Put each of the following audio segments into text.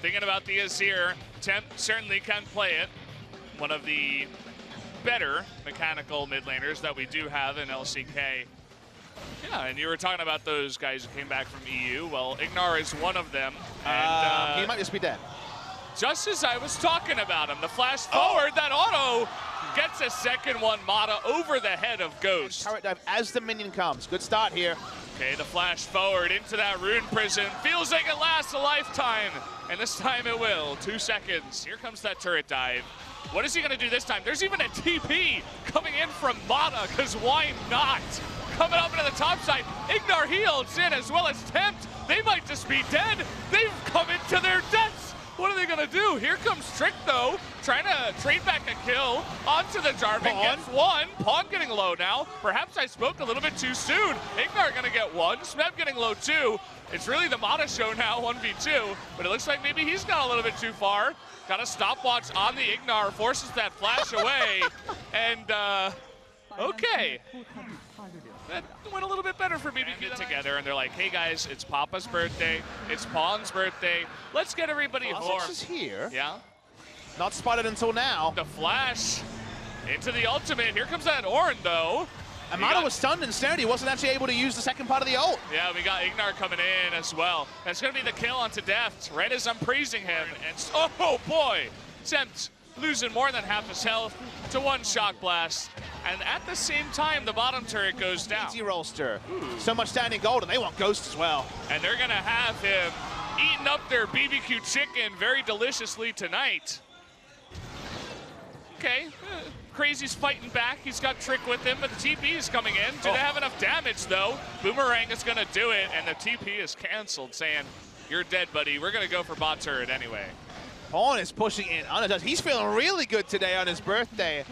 Thinking about the Azir, Temp certainly can play it. One of the better mechanical mid laners that we do have in LCK. Yeah, and you were talking about those guys who came back from EU. Well, Ignar is one of them. And, he might just be dead. Just as I was talking about him, the flash forward, that auto gets a second one. Mata over the head of Ghost. Turret dive as the minion comes. Good start here. Okay, the flash forward into that rune prison. Feels like it lasts a lifetime, and this time it will. 2 seconds. Here comes that turret dive. What is he gonna do this time? There's even a TP coming in from Mata, because why not? Coming up into the top side, Ignar heals in as well as Tempt. They might just be dead. They've come into their deaths. What are they gonna do? Here comes Trick though, trying to trade back a kill onto the Jarvan. Gets one. Pawn getting low now. Perhaps I spoke a little bit too soon. Ignar gonna get one. Smeb getting low too. It's really the Mata show now, 1v2, but it looks like maybe he's gone a little bit too far. Got a stopwatch on the Ignar, forces that flash away, and okay. That went a little bit better for BBQ together, and they're like, hey guys, it's Papa's birthday, it's Pawn's birthday, let's get everybody home. Is here. Yeah. Not spotted until now. The flash into the ultimate. Here comes that Ornn though. And Mata was stunned instead. He wasn't actually able to use the second part of the ult. Yeah, we got Ignar coming in as well. That's gonna be the kill onto Deft, right as I'm praising him. And oh boy, Tempt losing more than half his health to one shock blast. And at the same time, the bottom turret goes down. Easy Rolster. So much standing gold, and they want Ghost as well. And they're gonna have him eating up their BBQ chicken very deliciously tonight. Okay, Crazy's fighting back. He's got Trick with him, but the TP is coming in. Do they have enough damage though? Boomerang is gonna do it, and the TP is canceled, saying, you're dead, buddy. We're gonna go for bot turret anyway. Pawn is pushing in unattached. He's feeling really good today on his birthday.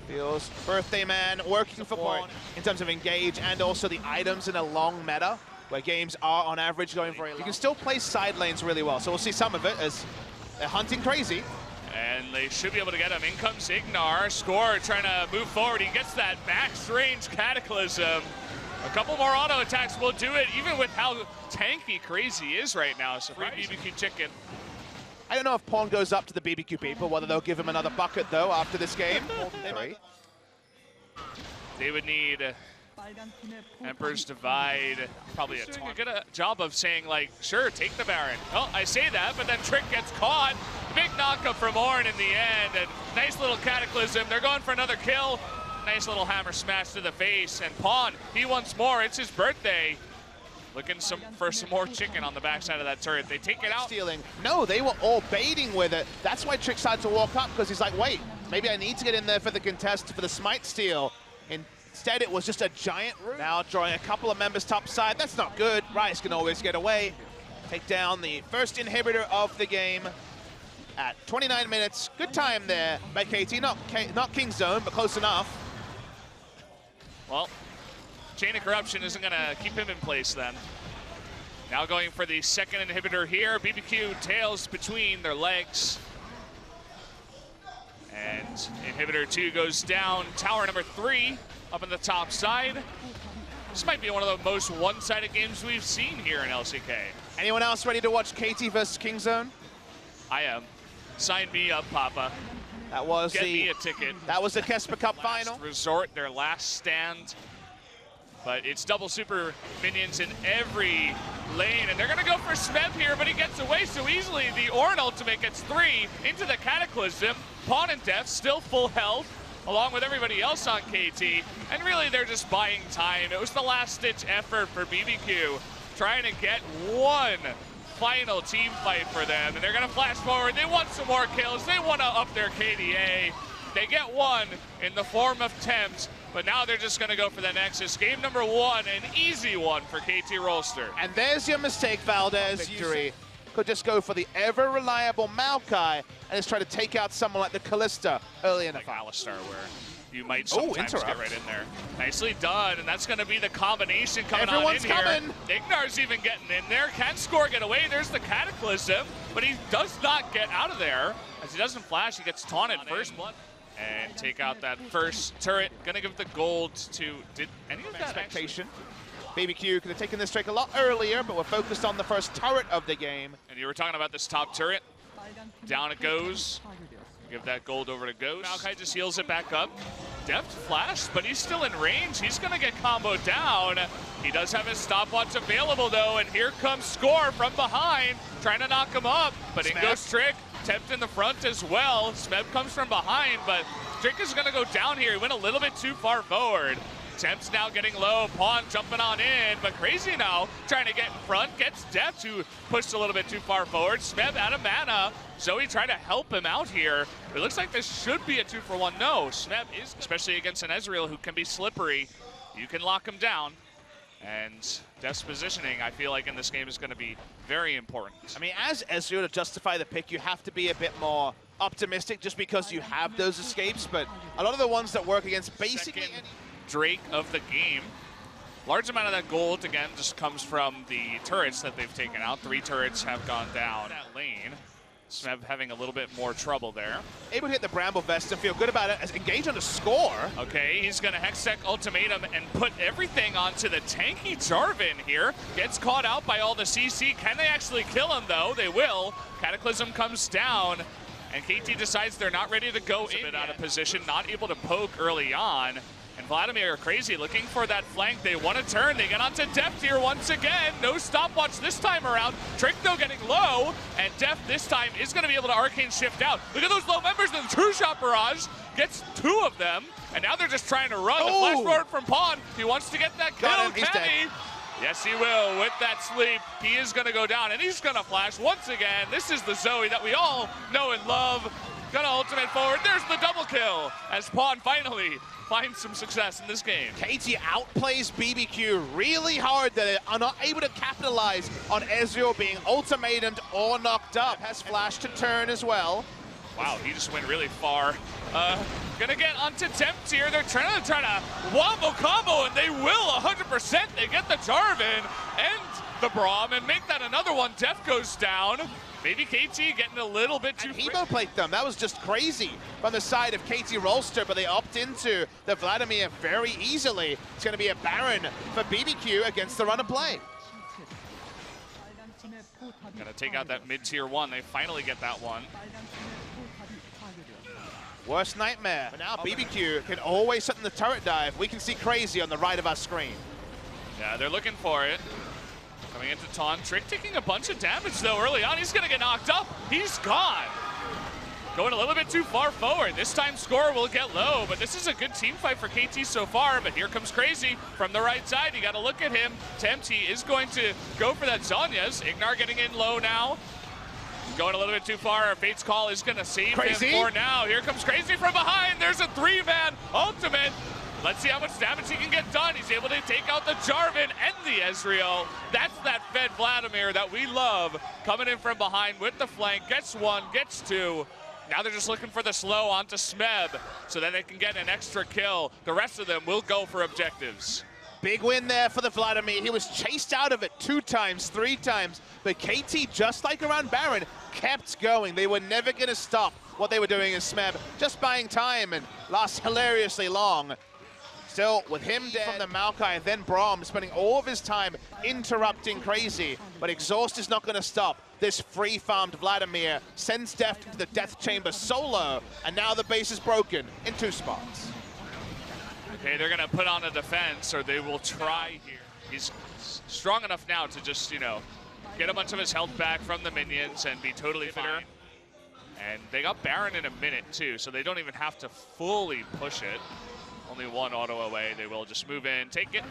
Feels birthday man working for Pawn in terms of engage and also the items in a long meta where games are on average going very long. You can still play side lanes really well, so we'll see some of it as they're hunting Crazy. And they should be able to get him. In comes Ignar. Score trying to move forward. He gets that max range Cataclysm. A couple more auto attacks will do it, even with how tanky Crazy is right now. So free BBQ chicken. I don't know if Pawn goes up to the BBQ people, whether they'll give him another bucket, though, after this game. They would need Emperor's Divide, probably a taunt. Good job of saying, like, sure, take the Baron. Well, I say that, but then Trick gets caught. Big knockup from Ornn in the end, and nice little Cataclysm. They're going for another kill. Nice little hammer smash to the face, and Pawn, he wants more. It's his birthday. Looking for some more chicken on the backside of that turret. They take it out. Stealing. No, they were all baiting with it. That's why Trick started to walk up, because he's like, wait, maybe I need to get in there for the contest for the smite steal. Instead, it was just a giant room. Now drawing a couple of members top side. That's not good. Rice can always get away. Take down the first inhibitor of the game at 29 minutes. Good time there by KT. Not King's Zone, but close enough. Well, Chain of Corruption isn't going to keep him in place then. Now going for the second inhibitor here. BBQ tails between their legs. And inhibitor 2 goes down. Tower number 3 up on the top side. This might be one of the most one-sided games we've seen here in LCK. Anyone else ready to watch KT versus King's Zone? I am. Sign me up, Papa. That was Get me a ticket. That was the Kesper Cup final. Resort, their last stand. But it's double super minions in every lane, and they're gonna go for Smeb here, but he gets away so easily. The Ornn ultimate gets 3 into the Cataclysm. Pawn and Death still full health, along with everybody else on KT, and really they're just buying time. It was the last-ditch effort for BBQ, trying to get one final team fight for them, and they're gonna flash forward. They want some more kills. They wanna up their KDA. They get one in the form of Tempt, but now they're just going to go for the Nexus. Game number 1, an easy one for KT Rolster. And there's your mistake, Valdez. Victory. Could just go for the ever-reliable Maokai and just try to take out someone like the Callista early in the fight. Alistar, where you might sometimes get right in there. Nicely done, and that's going to be the combination coming on in here. Ignar's even getting in there. Can Score get away? There's the Cataclysm, but he does not get out of there. As he doesn't flash, he gets taunted first blood. And take out that first turret. Gonna give the gold to, did any of that expectation? BBQ could have taken this trick a lot earlier, but we're focused on the first turret of the game. And you were talking about this top turret. Down it goes. Give that gold over to Ghost. Maokai just heals it back up. Deft flash, but he's still in range. He's gonna get comboed down. He does have his stopwatch available though, and here comes Score from behind, trying to knock him up, but in goes Trick. Tempt in the front as well. Smeb comes from behind, but Trick is gonna go down here. He went a little bit too far forward. Temp's now getting low, Pawn jumping on in, but Crazy now trying to get in front, gets Deft, who pushed a little bit too far forward. Smeb out of mana. Zoe trying to help him out here. It looks like this should be a 2-for-1. No, Smeb is, especially against an Ezreal who can be slippery. You can lock him down. And Deft's positioning, I feel like in this game is going to be very important. I mean, as Ezreal, to justify the pick, you have to be a bit more optimistic just because you have those escapes, but a lot of the ones that work against basically any Drake of the game. Large amount of that gold, again, just comes from the turrets that they've taken out. 3 turrets have gone down that lane. Smeb having a little bit more trouble there. Able to hit the Bramble Vest and feel good about it as engage on the Score. Okay, he's gonna Hextech Ultimatum and put everything onto the tanky Jarvan here. Gets caught out by all the CC. Can they actually kill him though? They will. Cataclysm comes down. And KT decides they're not ready to go in. A bit out of position, not able to poke early on. And Vladimir are Crazy looking for that flank. They want to turn. They get onto Deft here once again. No stopwatch this time around. Trick though getting low. And Deft this time is going to be able to Arcane Shift out. Look at those low members of the True Shot Barrage. Gets 2 of them. And now they're just trying to run. The flash forward from Pawn. He wants to get that kill. Can he? Yes, he will. With that sleep, he is going to go down. And he's going to flash once again. This is the Zoe that we all know and love. Gonna ultimate forward. There's the double kill as Pawn finally finds some success in this game. KT outplays BBQ really hard. They are not able to capitalize on Ezreal being ultimatumed or knocked up. Has flash to turn as well. Wow, he just went really far. Gonna get onto Tempt here. They're trying to wombo combo, and they will 100%. They get the Jarvan and the Braum and make that another one. Deft goes down. Maybe KT getting a little bit too free. Plate them. That was just crazy from the side of KT Rolster, but they opt into the Vladimir very easily. It's going to be a Baron for BBQ against the run of play. Gonna take out that mid-tier 1. They finally get that one. Worst nightmare. But now BBQ can always sit in the turret dive. We can see Crazy on the right of our screen. Yeah, they're looking for it. Coming into Taunt. Trick taking a bunch of damage though early on. He's gonna get knocked up. He's gone. Going a little bit too far forward. This time Score will get low, but this is a good team fight for KT so far. But here comes Crazy from the right side. You gotta look at him. Tempty is going to go for that Zhonya's. Ignar getting in low now. Going a little bit too far. Fate's Call is gonna save him for now. Here comes Crazy from behind. There's a 3-man ultimate. Let's see how much damage he can get done. He's able to take out the Jarvan and the Ezreal. That's that fed Vladimir that we love. Coming in from behind with the flank. Gets 1, gets 2. Now they're just looking for the slow onto Smeb so that they can get an extra kill. The rest of them will go for objectives. Big win there for the Vladimir. He was chased out of it 2 times, 3 times. But KT, just like around Baron, kept going. They were never going to stop what they were doing in Smeb. Just buying time and last hilariously long. Still, with him dead from the Maokai and then Braum spending all of his time interrupting Crazy. But Exhaust is not going to stop. This free-farmed Vladimir sends Deft into the Death Chamber solo, and now the base is broken in 2 spots. Okay, they're going to put on a defense, or they will try here. He's strong enough now to just, you know, get a bunch of his health back from the minions and be totally fine. And they got Baron in a minute, too, so they don't even have to fully push it. Only 1 auto away. They will just move in, take it.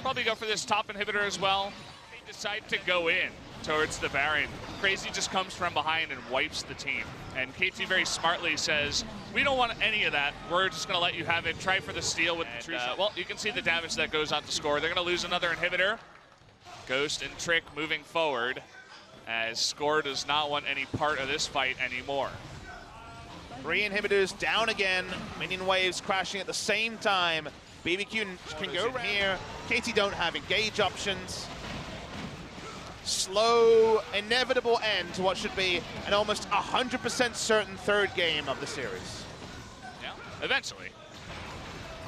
Probably go for this top inhibitor as well. They decide to go in towards the Baron. Crazy just comes from behind and wipes the team. And KT very smartly says, we don't want any of that. We're just going to let you have it. Try for the steal with the True Shot. Well, you can see the damage that goes on to Score. They're going to lose another inhibitor. Ghost and Trick moving forward as Score does not want any part of this fight anymore. 3 inhibitors down again. Minion waves crashing at the same time. BBQ can go around here. KT don't have engage options. Slow, inevitable end to what should be an almost 100% certain 3rd game of the series. Yeah, eventually.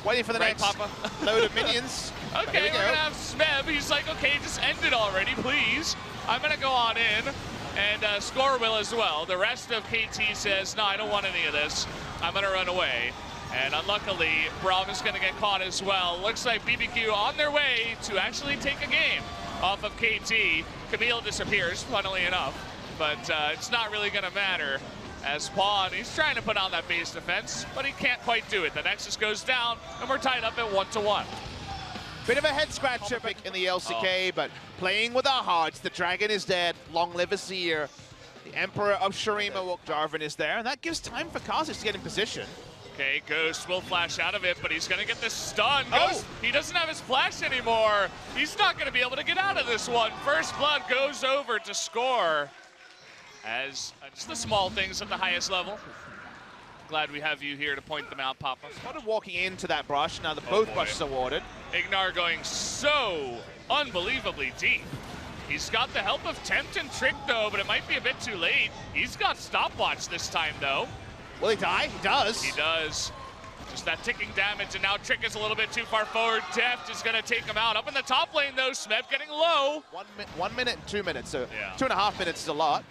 Waiting for the Right, next Papa? load of minions. Okay, we're gonna have Smeb. He's like, okay, just end it already, please. I'm gonna go on in, and Score will as well. The rest of KT says, no, I don't want any of this. I'm gonna run away. And unluckily, Braum is gonna get caught as well. Looks like BBQ on their way to actually take a game off of KT. Camille disappears, funnily enough, but it's not really gonna matter. As Pawn, he's trying to put on that base defense, but he can't quite do it. The Nexus goes down, and we're tied up at 1-1. Bit of a head scratcher in the LCK, but playing with our hearts. The dragon is dead. Long live Azir. The Emperor of Shurima, Jarvan is there, and that gives time for Kha'Zix to get in position. Okay, Ghost will flash out of it, but he's gonna get this stun. Ghost, Oh. he doesn't have his flash anymore. He's not gonna be able to get out of this one. First blood goes over to Score. As just the small things at the highest level. Glad we have you here to point them out, Papa. Spotted walking into that brush. Now both boy. brushes are warded. Ignar going so unbelievably deep. He's got the help of Tempt and Trick though, but it might be a bit too late. He's got stopwatch this time though. Will he die? He does. He does. Just that ticking damage, and now Trick is a little bit too far forward. Deft is gonna take him out. Up in the top lane though, Smeb getting low. 1 minute and 2 minutes, so Yeah. 2.5 minutes is a lot.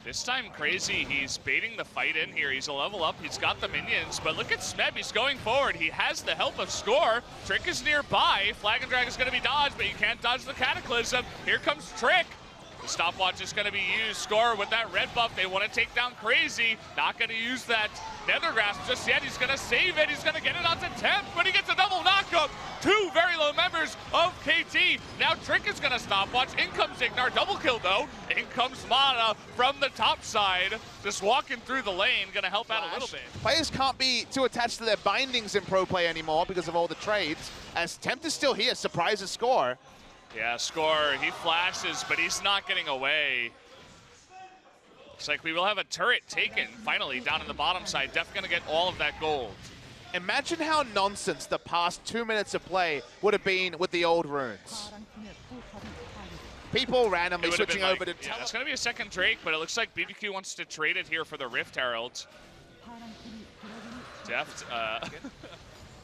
This time Crazy, he's baiting the fight in here. He's a level up, he's got the minions, but look at Smeb, he's going forward. He has the help of Score. Trick is nearby. Flag and Drag is gonna be dodged, but you can't dodge the Cataclysm. Here comes Trick. The stopwatch is gonna be used. Score with that red buff. They wanna take down Crazy. Not gonna use that Nether Grasp just yet. He's gonna save it. He's gonna get it onto Tempt, but he gets a double knockup. Two very low members of KT. Now Trick is gonna stopwatch. In comes Ignar, double kill though. In comes Mana from the top side. Just walking through the lane, gonna help out a little bit. Players can't be too attached to their bindings in pro play anymore because of all the trades. As Tempt is still here, surprises Score. Yeah, Score, he flashes, but he's not getting away. Looks like we will have a turret taken, finally, down in the bottom side. Def gonna get all of that gold. Imagine how nonsense the past 2 minutes of play would have been with the old runes. People randomly switching over to... Yeah, it's gonna be a second Drake, but it looks like BBQ wants to trade it here for the Rift Herald. Deft,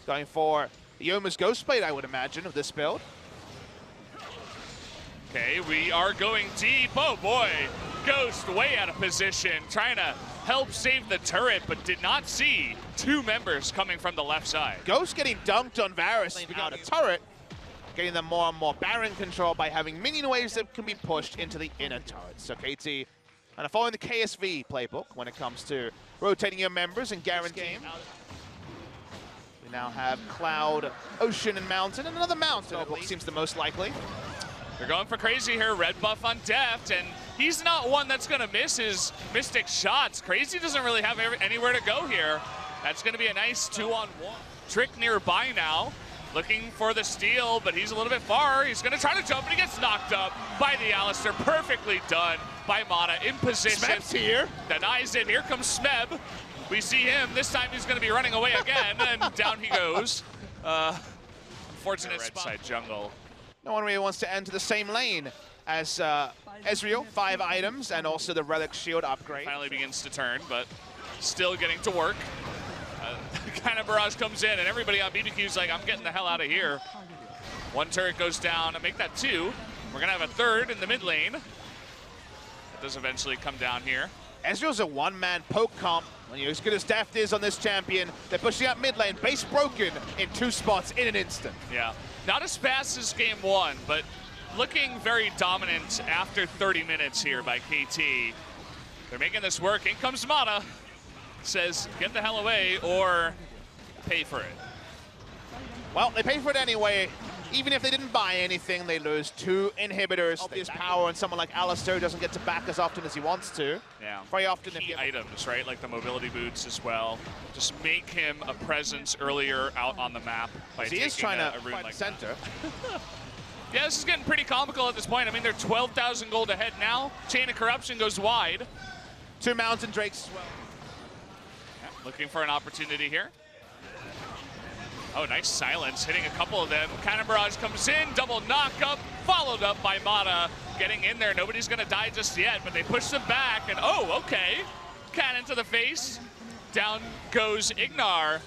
Going for Yoma's Ghostblade, I would imagine, of this build. Okay, we are going deep. Oh boy, Ghost way out of position, trying to help save the turret, but did not see two members coming from the left side. Ghost getting dunked on Varus out of turret, getting them more and more Baron control by having minion waves that can be pushed into the inner turret. So KT and following the KSV playbook when it comes to rotating your members and guaranteeing. We now have Cloud, Ocean, and Mountain, and another Mountain, I believe, seems the most likely. They're going for Crazy here, red buff on Deft, and he's not one that's gonna miss his Mystic shots. Crazy doesn't really have anywhere to go here. That's gonna be a nice 2-on-1. Trick nearby now, looking for the steal, but he's a little bit far. He's gonna try to jump, and he gets knocked up by the Alistar. Perfectly done by Mana in position. Smeb's here. Denies it, here comes Smeb. We see him, this time he's gonna be running away again, and down he goes. Unfortunate red side jungle. No one really wants to enter the same lane as Ezreal, 5 items, and also the Relic Shield upgrade. Finally begins to turn, but still getting to work. Kind of barrage comes in, and everybody on BBQ's like, I'm getting the hell out of here. One turret goes down, and make that 2. We're gonna have a third in the mid lane. It does eventually come down here. Ezreal's a one-man poke comp. When you're as good as Deft is on this champion, they're pushing out mid lane, base broken in 2 spots in an instant. Yeah, not as fast as game 1, but looking very dominant after 30 minutes here by KT. They're making this work. In comes Mana. Says, get the hell away or pay for it. Well, they pay for it anyway. Even if they didn't buy anything, they lose 2 inhibitors. Obvious power, and someone like Alistar doesn't get to back as often as he wants to. Yeah. Very often Key if you items, right? Like the mobility boots as well. Just make him a presence earlier out on the map by he is trying to rune fight like center. Yeah, this is getting pretty comical at this point. I mean, they're 12,000 gold ahead now. Chain of Corruption goes wide. 2 Mountain Drakes as well. Yeah, looking for an opportunity here. Oh, nice silence, hitting a couple of them. Cannon Barrage comes in, double knockup, followed up by Mana. Getting in there, nobody's gonna die just yet, but they push them back, and oh, okay. Cannon to the face, down goes Ignar.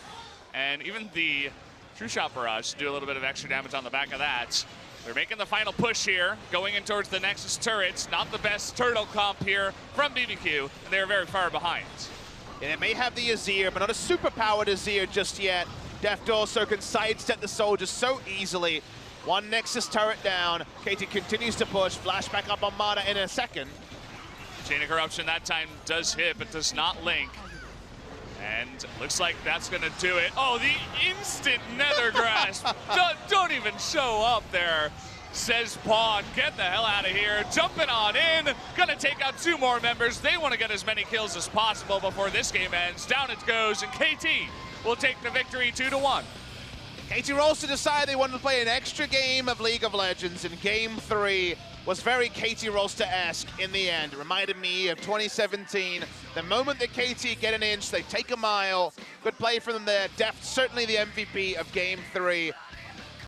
And even the True Shot Barrage do a little bit of extra damage on the back of that. They're making the final push here, going in towards the Nexus turrets. Not the best turtle comp here from BBQ, and they're very far behind. And it may have the Azir, but not a super-powered Azir just yet. Deft also can sidestep the soldiers so easily. One Nexus turret down. KT continues to push. Flashback up on Mana in a second. Chain of Corruption that time does hit, but does not link. And looks like that's gonna do it. Oh, the instant Nether Grasp. Don't even show up there, says Pawn. Get the hell out of here. Jumping on in. Gonna take out 2 more members. They want to get as many kills as possible before this game ends. Down it goes, and KT will take the victory 2-1. KT Rolster decided they wanted to play an extra game of League of Legends, and Game 3 was very KT Rolster-esque in the end. It reminded me of 2017. The moment that KT get an inch, they take a mile. Good play from them there. Deft certainly the MVP of Game 3.